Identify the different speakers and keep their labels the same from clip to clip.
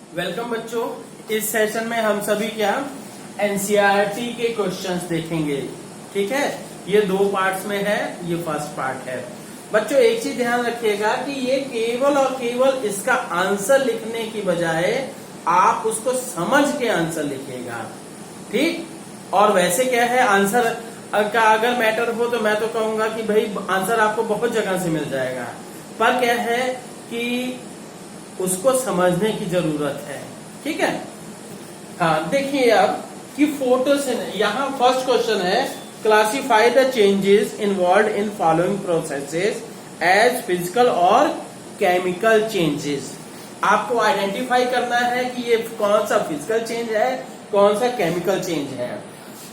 Speaker 1: Welcome बच्चों। इस session में हम सभी क्या एनसीईआरटी के क्वेश्चंस देखेंगे। ठीक है, ये दो पार्ट्स में है। ये फर्स्ट पार्ट है। बच्चों एक चीज ध्यान रखिएगा कि ये केवल और केवल इसका आंसर लिखने की बजाय आप उसको समझ के आंसर लिखिएगा। ठीक, और वैसे क्या है, आंसर का अगर मैटर हो तो मैं तो कहूंगा कि भाई आंसर आपको बहुत जगह से मिल जाएगा, पर क्या है कि उसको समझने की जरूरत है। ठीक है, हाँ देखिए अब कि यहाँ फर्स्ट क्वेश्चन है, classify the changes involve in following processes as physical और केमिकल चेंजेस। आपको आइडेंटिफाई करना है कि ये कौन सा फिजिकल चेंज है, कौन सा केमिकल चेंज है।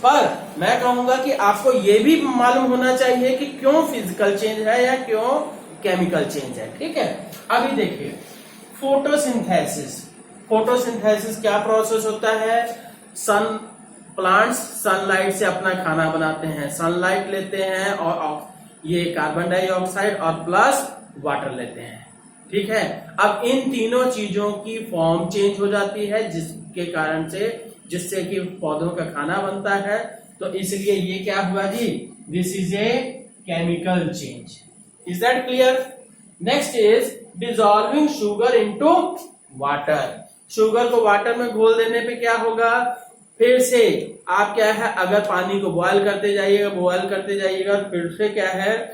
Speaker 1: पर मैं कहूंगा कि आपको ये भी मालूम होना चाहिए कि क्यों फिजिकल चेंज है या क्यों केमिकल चेंज है। ठीक है, अभी देखिए फोटोसिंथेसिस क्या प्रोसेस होता है। प्लांट्स सनलाइट से अपना खाना बनाते हैं, सनलाइट लेते हैं और ये कार्बन डाइऑक्साइड और प्लस वाटर लेते हैं। ठीक है, अब इन तीनों चीजों की फॉर्म चेंज हो जाती है जिससे कि पौधों का खाना बनता है। तो इसलिए ये क्या हुआ जी, this is a chemical change. Is that clear? Next is dissolving sugar into water. Sugar को वाटर में घोल देने पे क्या होगा, फिर से आप क्या है, अगर पानी को बॉयल करते जाइएगा फिर से क्या है,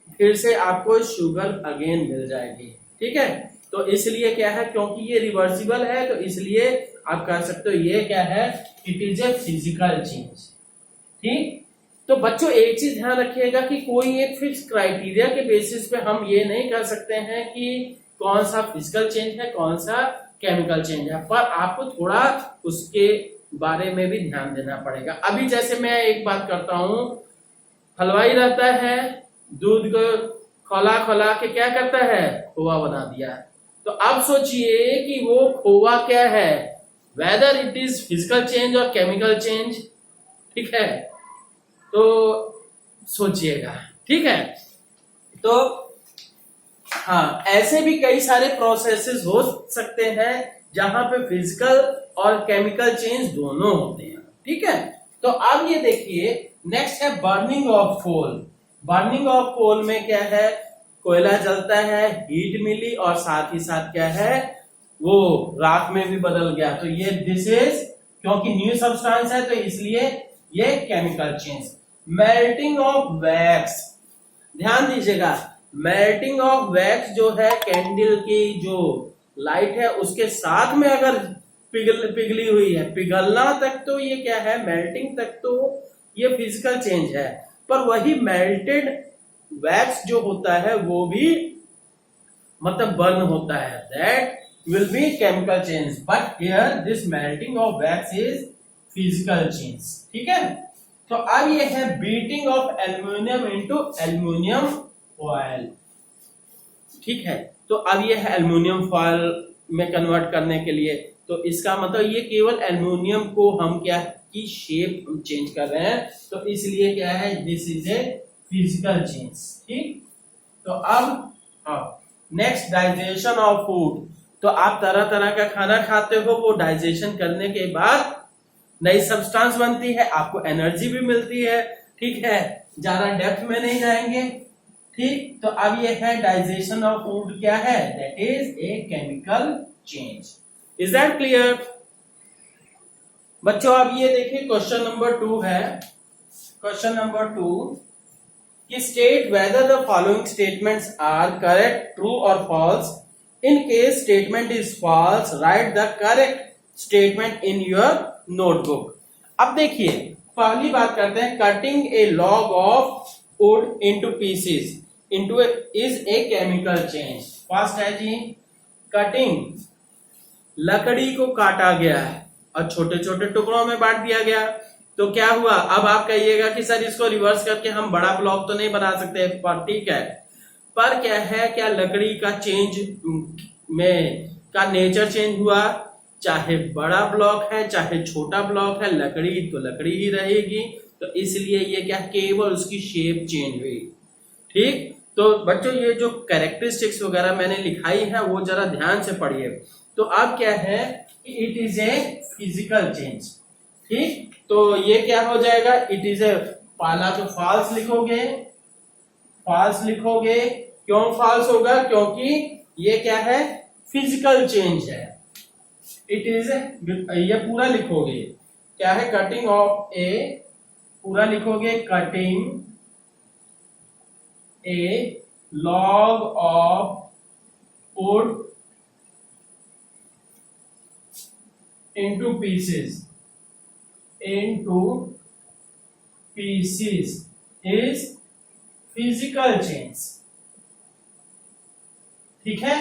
Speaker 1: फिर से आपको शुगर अगेन मिल जाएगी। ठीक है, तो इसलिए क्या है, क्योंकि ये रिवर्सिबल है तो इसलिए आप कह सकते हो ये क्या है, it is a physical change. ठीक, तो बच्चों एक चीज ध्यान रखिएगा कि कोई एक फिक्स क्राइटेरिया के बेसिस पे हम ये नहीं कर सकते हैं कि कौन सा फिजिकल चेंज है कौन सा केमिकल चेंज है, पर आपको थोड़ा उसके बारे में भी ध्यान देना पड़ेगा। अभी जैसे मैं एक बात करता हूं, हलवाई रहता है, दूध को खौला खौला के क्या करता है, खोआ बना दिया। तो अब सोचिए कि वो खोआ क्या है, whether it is physical change और केमिकल चेंज। ठीक है, तो सोचिएगा। ठीक है, तो हाँ ऐसे भी कई सारे प्रोसेसेस हो सकते हैं जहां पे फिजिकल और केमिकल चेंज दोनों होते हैं। ठीक है, तो अब ये देखिए नेक्स्ट है burning of coal. Burning of coal में क्या है, कोयला जलता है, हीट मिली और साथ ही साथ क्या है, वो राख में भी बदल गया। तो ये दिस इज, क्योंकि न्यू सब्सटेंस है तो इसलिए ये chemical change. Melting of wax, ध्यान दीजिएगा, मेल्टिंग ऑफ वैक्स जो है कैंडल की जो लाइट है उसके साथ में अगर पिघली हुई है, पिघलना तक तो ये क्या है, मेल्टिंग तक तो ये फिजिकल चेंज है। पर वही मेल्टेड वैक्स जो होता है वो भी मतलब बर्न होता है, that will be chemical change. But here this melting of wax is physical change. ठीक है, तो अब ये है beating of aluminium into aluminium foil. ठीक है, तो अब ये है एल्यूमिनियम फॉयल में कन्वर्ट करने के लिए, तो इसका मतलब ये केवल एल्यूमिनियम को हम क्या की शेप चेंज कर रहे हैं, तो इसलिए क्या है, this is a physical change. ठीक, तो अब नेक्स्ट डाइजेशन ऑफ फूड। तो आप तरह तरह का खाना खाते हो, वो डाइजेशन करने के बाद नई सब्सटेंस बनती है, आपको एनर्जी भी मिलती है। ठीक है, ज्यादा डेप्थ में नहीं जाएंगे। ठीक, तो अब ये है डाइजेशन ऑफ फूड क्या है, that is a chemical change. Is that clear बच्चों? अब ये देखिए क्वेश्चन नंबर 2 है। क्वेश्चन नंबर 2 कि state whether the following statements are correct, true और false. In case statement is false, write the correct statement in your notebook. अब देखिए पहली बात करते हैं, cutting a log of wood into pieces into is a chemical change. First है जी, cutting, लकड़ी को काटा गया है और छोटे छोटे टुकड़ों में बांट दिया गया। तो क्या हुआ, अब आप कहिएगा कि सर इसको रिवर्स करके हम बड़ा ब्लॉक तो नहीं बना सकते, पर ठीक है, पर क्या है, क्या लकड़ी का चेंज में का नेचर चेंज हुआ, चाहे बड़ा ब्लॉक है चाहे छोटा ब्लॉक है, लकड़ी तो लकड़ी ही रहेगी। तो इसलिए ये क्या, केवल उसकी शेप चेंज हुई। ठीक, तो बच्चों ये जो कैरेक्टरिस्टिक्स वगैरह मैंने लिखाई है वो जरा ध्यान से पढ़िए। तो अब क्या है कि it is a physical change. ठीक, तो ये क्या हो जाएगा, इट इज ए, पहला तो फॉल्स लिखोगे, फॉल्स लिखोगे। क्यों फॉल्स होगा, क्योंकि ये क्या है, फिजिकल चेंज है। इट इज, ये पूरा लिखोगे, क्या है, कटिंग ऑफ ए, पूरा लिखोगे, cutting a log of would into pieces is physical change। ठीक है,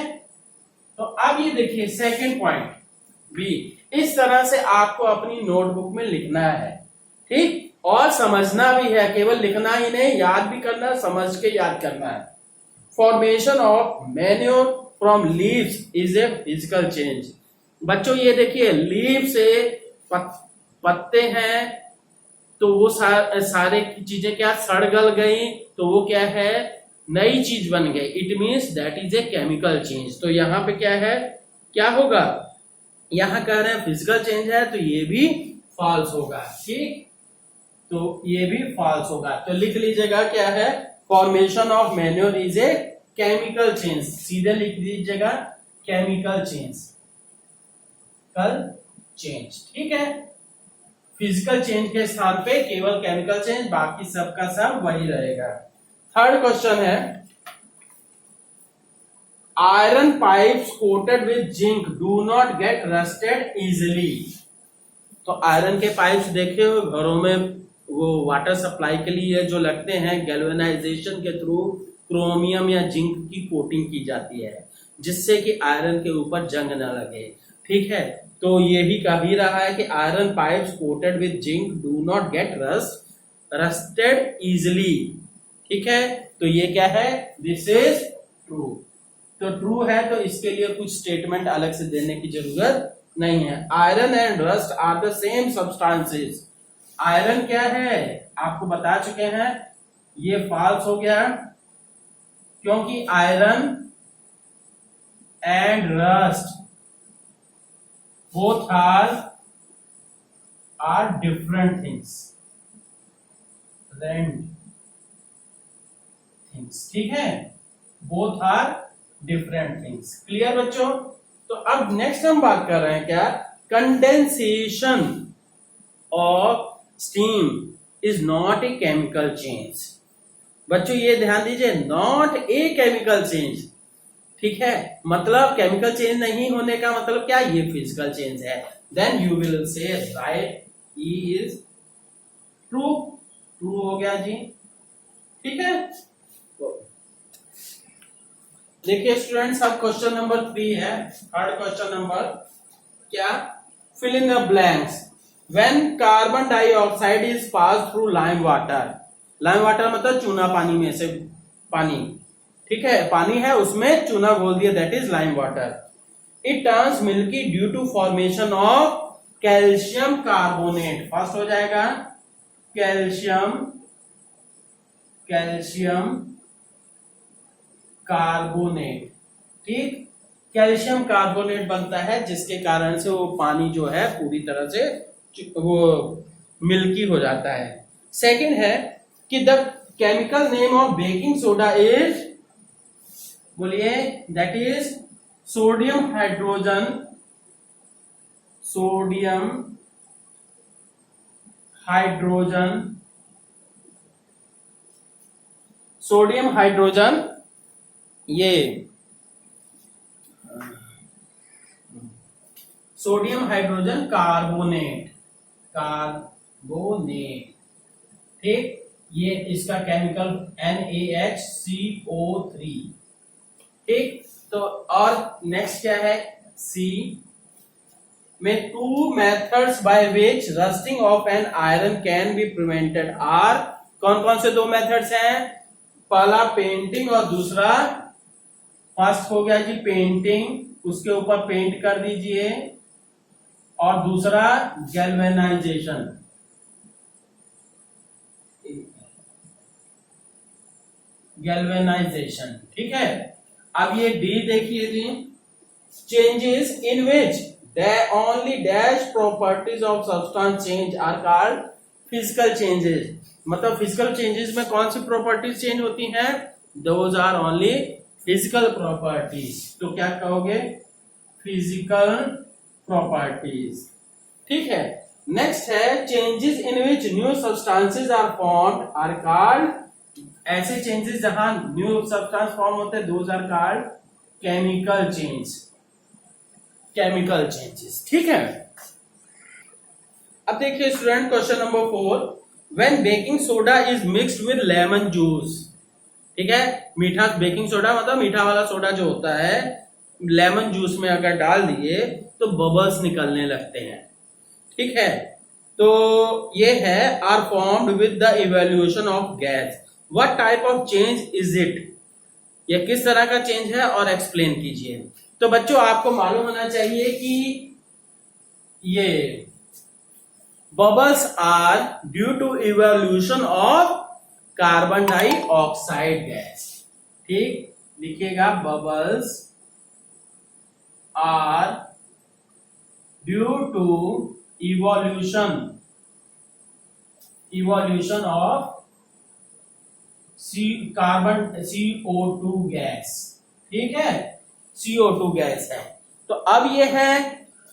Speaker 1: तो अब ये देखिए सेकंड पॉइंट बी, इस तरह से आपको अपनी नोटबुक में लिखना है। ठीक, और समझना भी है, केवल लिखना ही नहीं, याद भी करना, समझ के याद करना है। Formation of manure from leaves is a physical change. बच्चों ये देखिए, लीव से पत्ते हैं, तो वो सारे की चीजें क्या सड़ गल गई, तो वो क्या है, नई चीज बन गई। It means that is a chemical change. तो यहाँ पे क्या है, क्या होगा, यहाँ कह रहे हैं फिजिकल चेंज है, तो ये भी फॉल्स होगा। ठीक, तो ये भी फॉल्स होगा। तो लिख लीजिएगा क्या है, formation of manure is a chemical change, सीधे लिख दीजिएगा केमिकल चेंज, कल चेंज। ठीक है, फिजिकल चेंज के स्थान पे केवल केमिकल चेंज, बाकी सब का सब वही रहेगा। थर्ड क्वेश्चन है, iron pipes coated with zinc do not get rusted easily. तो आयरन के पाइप्स देखे हो घरों में, वो वाटर सप्लाई के लिए जो लगते हैं, गैल्वेनाइजेशन के थ्रू क्रोमियम या जिंक की कोटिंग की जाती है, जिससे कि आयरन के ऊपर जंग न लगे। ठीक है, तो ये भी कह भी रहा है कि iron pipes coated with zinc do not get rusted easily. ठीक है, तो ये क्या है, दिस इज ट्रू। तो ट्रू है, तो इसके लिए कुछ स्टेटमेंट अलग से देने की जरूरत नहीं है। Iron and rust are the same substances. Iron क्या है, आपको बता चुके हैं, ये फॉल्स हो गया, क्योंकि iron and rust both are different things, ठीक है, both are different things। Clear बच्चों, तो अब नेक्स्ट हम बात कर रहे हैं क्या, condensation of steam is not a chemical change. बच्चों ये ध्यान दीजिए, नॉट ए केमिकल चेंज। ठीक है, मतलब केमिकल चेंज नहीं होने का मतलब क्या, ये फिजिकल चेंज है। Then you will say right, E is true. True हो गया जी। ठीक है, देखिए स्टूडेंट्स, अब क्वेश्चन नंबर 3 है, थर्ड क्वेश्चन नंबर, क्या, fill in the blanks. When carbon dioxide is pass through lime water. Lime water मतलब चूना पानी में से पानी, ठीक है, पानी है उसमें चूना घोल दिया, that is lime water. It turns milky due to formation of calcium carbonate. First हो जाएगा कैल्शियम कार्बोनेट। ठीक, कैल्शियम कार्बोनेट बनता है, जिसके कारण से वो पानी जो है पूरी तरह से वो मिल्की हो जाता है। सेकंड है कि the chemical name of baking soda is, बोलिए, दैट इज सोडियम हाइड्रोजन ये सोडियम हाइड्रोजन कार्बोनेट। ठीक, ये इसका केमिकल NaHCO3। ठीक, तो और नेक्स्ट क्या है, सी में 2 methods by which rusting of an iron can be prevented are. कौन कौन से 2 मेथड्स हैं, पहला पेंटिंग और दूसरा, फर्स्ट हो गया जी पेंटिंग, उसके ऊपर पेंट कर दीजिए, और दूसरा गैल्वेनाइजेशन। ठीक है, अब ये डी देखिए जी, changes in which only dash properties of substance change are called physical changes. मतलब physical changes में कौन सी properties change होती हैं? Those are only physical properties. तो क्या कहोगे? Physical properties. ठीक है. Next है changes in which new substances are formed are called, ऐसे changes जहां new substance form होते हैं those are called chemical change. Chemical changes. ठीक है. अब देखिए student question number 4. When baking soda is mixed with lemon juice. ठीक है. मीठा बेकिंग सोडा मतलब मीठा वाला सोडा जो होता है लेमन जूस में अगर डाल दिए तो बबल्स निकलने लगते हैं. ठीक है. तो ये है are formed with the evaluation of gas. What type of change is it? ये किस तरह का चेंज है और एक्सप्लेन कीजिए. तो बच्चों आपको मालूम होना चाहिए कि ये bubbles are due to evolution of carbon dioxide gas. ठीक. लिखिएगा bubbles are due to evolution of carbon CO2 gas. ठीक है. CO2 गैस है. तो अब ये है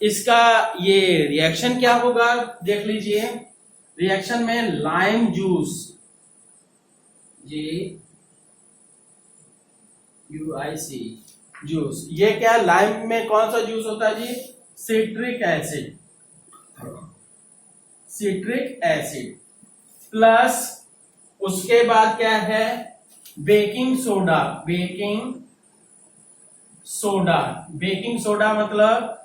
Speaker 1: इसका ये रिएक्शन क्या होगा देख लीजिए. रिएक्शन में लाइम जूस JUIC जूस. ये क्या लाइम में कौन सा जूस होता है जी? Citric acid. Citric acid plus उसके बाद क्या है बेकिंग सोडा. बेकिंग सोडा मतलब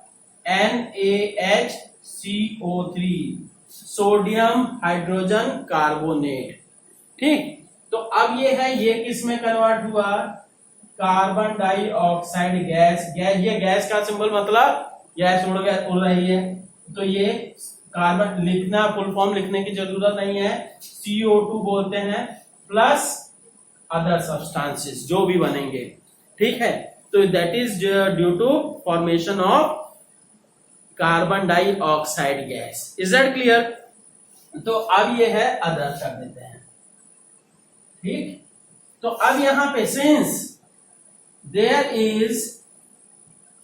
Speaker 1: NaHCO3 सोडियम हाइड्रोजन कार्बोनेट. ठीक. तो अब ये है ये किस में कन्वर्ट हुआ? Carbon dioxide gas. ये गैस का सिंबल मतलब गैस उड़ रही है. तो ये कार्बन लिखना फुल फॉर्म लिखने की जरूरत नहीं है. CO2 बोलते हैं प्लस अदर सब्सटेंसेस जो भी बनेंगे. ठीक है. तो that is due to formation of carbon dioxide gas. Is that clear? तो अब ये है अदर कर देते हैं. ठीक. तो अब यहां पे since there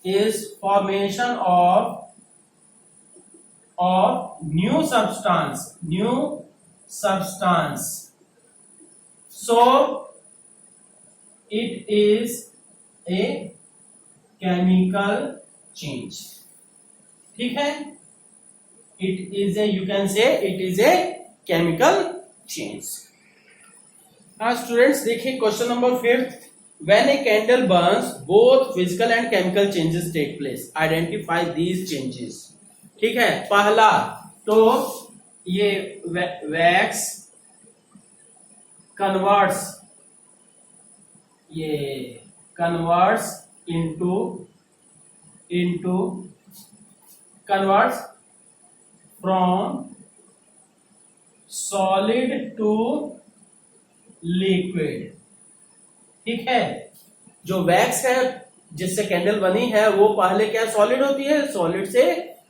Speaker 1: is formation of new substance so it is a chemical change. ठीक है. you can say it is a chemical change. now students देखिए question number 5. when a candle burns both physical and chemical changes take place. identify these changes. ठीक है. पहला तो ये wax converts from solid to liquid. ठीक है. जो wax है जिससे कैंडल बनी है वो पहले क्या सॉलिड होती है, सॉलिड से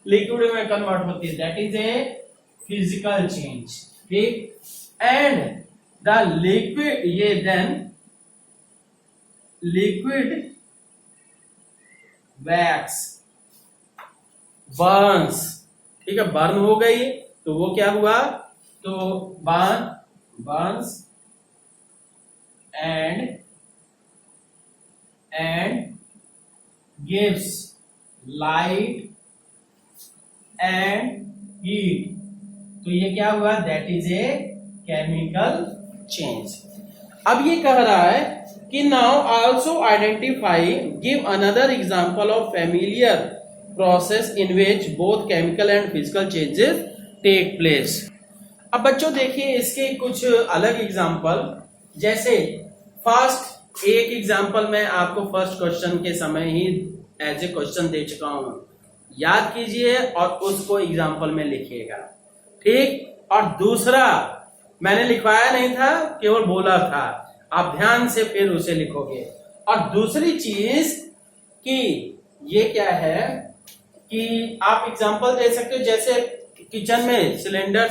Speaker 1: लिक्विड में कन्वर्ट होती है. That is a physical change. ठीक. एंड द लिक्विड ये देन लिक्विड वैक्स बर्न्स. ठीक है. बर्न हो गई तो वो क्या हुआ, तो burns and gives light and heat. तो ये क्या हुआ, that is a chemical change. अब ये कह रहा है कि now also identify give another example of familiar process in which both chemical and physical changes take place. अब बच्चों देखिए इसके कुछ अलग एग्जांपल. जैसे फर्स्ट एक एग्जांपल मैं आपको फर्स्ट क्वेश्चन के समय ही एज ए क्वेश्चन दे चुका हूं, याद कीजिए और उसको एग्जांपल में लिखिएगा. ठीक. और दूसरा मैंने लिखवाया नहीं था, केवल बोला था, आप ध्यान से फिर उसे लिखोगे. और दूसरी चीज कि ये क्या है कि आप एग्जांपल दे सकते हो, जैसे किचन में सिलेंडर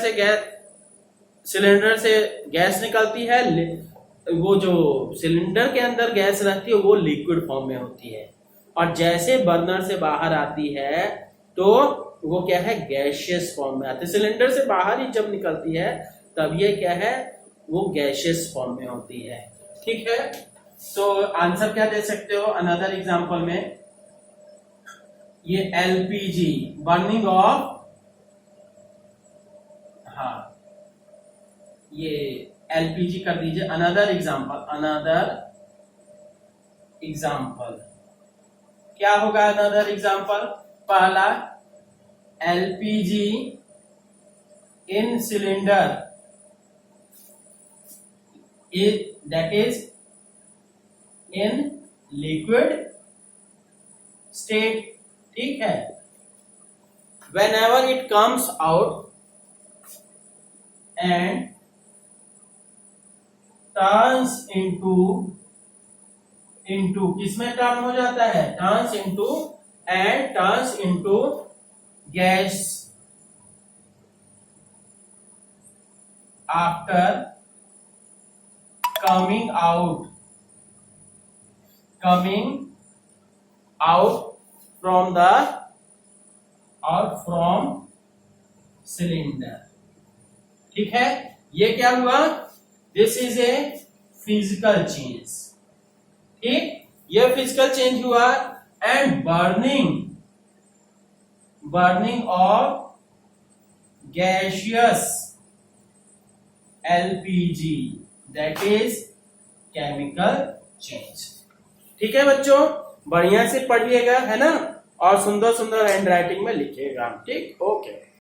Speaker 1: से गैस निकलती है, वो जो सिलेंडर के अंदर गैस रहती है वो लिक्विड फॉर्म में होती है, और जैसे बर्नर से बाहर आती है तो वो क्या है, गैसियस फॉर्म में आती है। सिलेंडर से बाहर ही जब निकलती है तब ये क्या है, वो गैसियस फॉर्म में होती है। ठीक है, तो आंसर क्या दे सकते हो अनदर एग्जांपल में, ये एलपीजी बर्निंग ऑफ, हाँ ये एलपीजी कर दीजिए। अनदर एग्जांपल क्या होगा अनदर एग्जांपल? पहला, LPG in cylinder that is in liquid state. ठीक है, whenever it comes out and turns into किसमें टर्न हो जाता है, turns into gas after coming out from cylinder. ठीक है, ये क्या हुआ, this is a physical change. ठीक, ये फिजिकल चेंज हुआ, and burning of gaseous LPG that is chemical change. ठीक है बच्चों, बढ़िया से पढ़िएगा, है ना, और सुंदर सुंदर हैंड राइटिंग में लिखिएगा। ठीक, ओके।